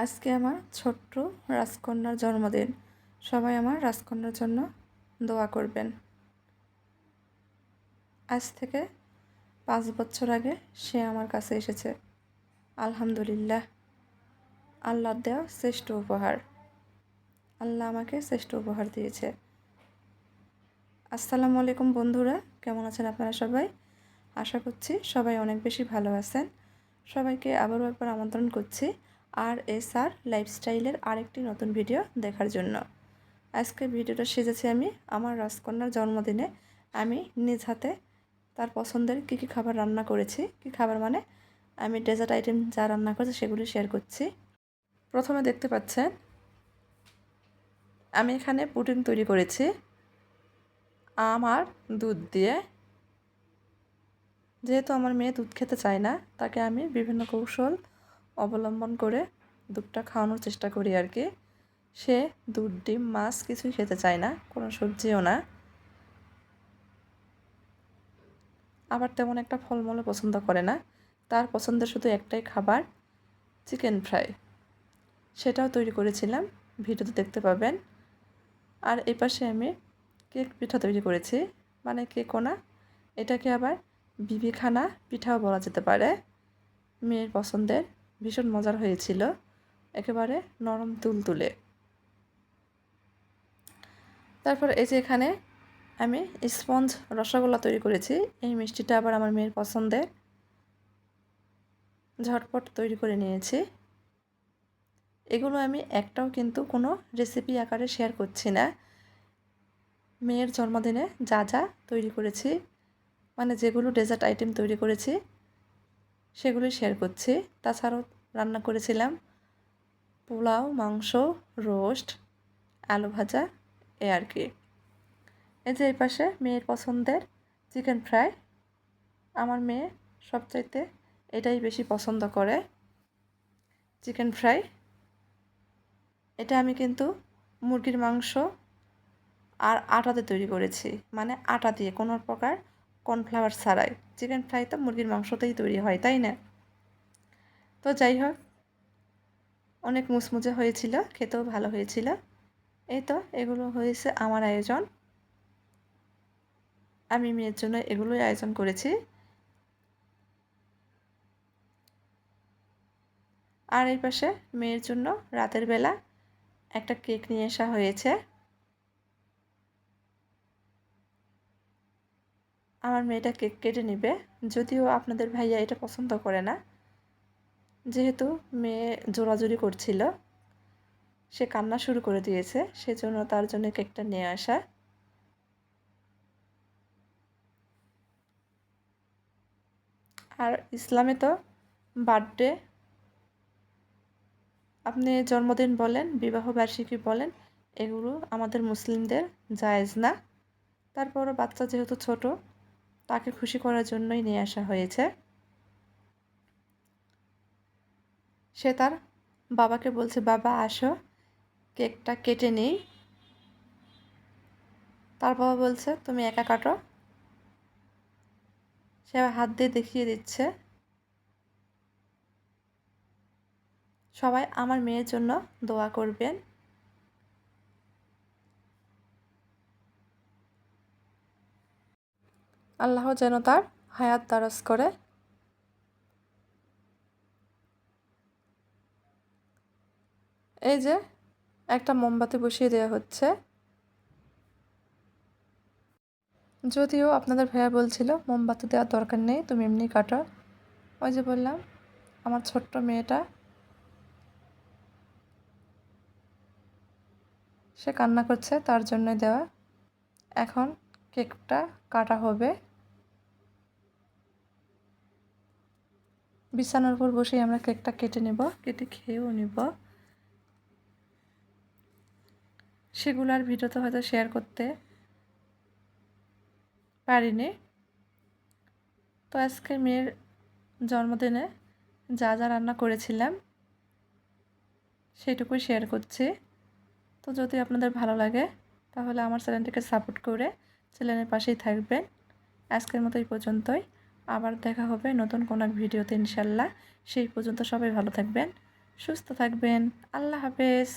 আজকে আমার ছোট্ট রাজকন্যার জন্মদিন। সবাই আমার রাজকন্যার জন্য দোয়া করবেন। আজ থেকে 5 বছর আগে সে আমার কাছে এসেছে। আলহামদুলিল্লাহ, আল্লাহর দেওয়া শ্রেষ্ঠ উপহার। আল্লাহ আমাকে শ্রেষ্ঠ উপহার দিয়েছে। আসসালামু আলাইকুম বন্ধুরা, কেমন আছেন আপনারা সবাই? আশা করছি সবাই অনেক বেশি ভালো আছেন। সবাইকে আবারও একবার আমন্ত্রণ করছি RSR লাইফস্টাইলের আরেকটি নতুন ভিডিও দেখার জন্য। আজকে ভিডিওটা সেজেছি আমি আমার রাজকন্যার জন্মদিনে। আমি নিজ হাতে তার পছন্দের কী খাবার রান্না করেছি। কী খাবার মানে আমি ডেজার্ট আইটেম যা রান্না করেছি সেগুলি শেয়ার করছি। প্রথমে দেখতে পাচ্ছেন আমি এখানে পুডিং তৈরি করেছি আমার দুধ দিয়ে। যেহেতু আমার মেয়ে দুধ খেতে চায় না, তাকে আমি বিভিন্ন কৌশল অবলম্বন করে দুধটা খাওয়ানোর চেষ্টা করি আর কি। সে দুধ, ডিম, মাছ কিছুই খেতে চায় না, কোনো সবজিও না। আবার তেমন একটা ফলমূলও পছন্দ করে না। তার পছন্দের শুধু একটাই খাবার, চিকেন ফ্রাই। সেটাও তৈরি করেছিলাম, ভিডিওতে দেখতে পাবেন। আর এই পাশে আমি কেক পিঠা তৈরি করেছি, মানে কেকও না, এটাকে আবার বিবিখানা পিঠাও বলা যেতে পারে। মেয়ের পছন্দের, ভীষণ মজার হয়েছিল, একেবারে নরম তুলতুলে। তারপর এই যে এখানে আমি স্পঞ্জ রসগোল্লা তৈরি করেছি। এই মিষ্টিটা আবার আমার মেয়ের পছন্দের, ঝটপট তৈরি করে নিয়েছি। এগুলো আমি একটাও কিন্তু কোনো রেসিপি আকারে শেয়ার করছি না। মেয়ের জন্মদিনে যা যা তৈরি করেছি, মানে যেগুলো ডেজার্ট আইটেম তৈরি করেছি সেগুলি শেয়ার করছি। তাছাড়াও রান্না করেছিলাম পোলাও, মাংস, রোস্ট, আলু ভাজা, এ আর কি। এই যে এই পাশে মেয়ের পছন্দের চিকেন ফ্রাই। আমার মেয়ে সবচাইতে এটাই বেশি পছন্দ করে, চিকেন ফ্রাই। এটা আমি কিন্তু মুরগির মাংস আর আটাতে তৈরি করেছি, মানে আটা দিয়ে, কোনো প্রকার কর্নফ্লাওয়ার ছাড়াই। চিকেন ফ্রাই তো মুরগির মাংসতেই তৈরি হয়, তাই না? তো যাই হোক, অনেক মুচমুচে হয়েছিল, খেতেও ভালো হয়েছিল। এই তো এগুলো হয়েছে আমার আয়োজন। আমি মেয়ের জন্য এগুলোই আয়োজন করেছি। আর এই পাশে মেয়ের জন্য রাতের বেলা একটা কেক নিয়ে আসা হয়েছে। আমার মেয়েটা কেক কেটে নেবে, যদিও আপনাদের ভাইয়া এটা পছন্দ করে না। যেহেতু মেয়ে জোরাজুরি করছিল, সে কান্না শুরু করে দিয়েছে, সেজন্য তার জন্য কেকটা নিয়ে আসা। আর ইসলামে তো বার্থডে, আপনি জন্মদিন বলেন, বিবাহবার্ষিকী বলেন, এগুলো আমাদের মুসলিমদের জায়েজ না। তারপরও বাচ্চা যেহেতু ছোট, তাকে খুশি করার জন্যই নিয়ে আসা হয়েছে। সে তার বাবাকে বলছে, বাবা আসো কেকটা কেটে নিই। তার বাবা বলছে, তুমি একা কাটো। সে হাত দিয়ে দেখিয়ে দিচ্ছে। সবাই আমার মেয়ের জন্য দোয়া করবেন। আল্লাহ যেন তার হায়াত দারাজ করে। এই যে একটা মোমবাতি বসিয়ে দেওয়া হচ্ছে। যদিও আপনাদের ভাইয়া বলছিল মোমবাতি দেওয়ার দরকার নেই, তুমি এমনি কাটো। ওই যে বললাম, আমার ছোট্ট মেয়েটা, সে কান্না করছে, তার জন্যই দেওয়া। এখন কেকটা কাটা হবে। বিছানার উপর বসেই আমরা কেকটা কেটে নেব, কেটে খেয়েও নেব। সেগুলো আর ভিডিওতে হয়তো শেয়ার করতে পারিনি। তো আজকে মেয়ের জন্মদিনে যা যা রান্না করেছিলাম সেইটুকুই শেয়ার করছি। তো যদি আপনাদের ভালো লাগে তাহলে আমার চ্যানেলটিকে সাপোর্ট করে চ্যানেলের পাশেই থাকবেন। আজকের মতো এই পর্যন্তই। আবার দেখা হবে নতুন কোনো এক ভিডিওতে ইনশাল্লাহ। সেই পর্যন্ত সবাই ভালো থাকবেন, সুস্থ থাকবেন। আল্লাহ হাফেজ।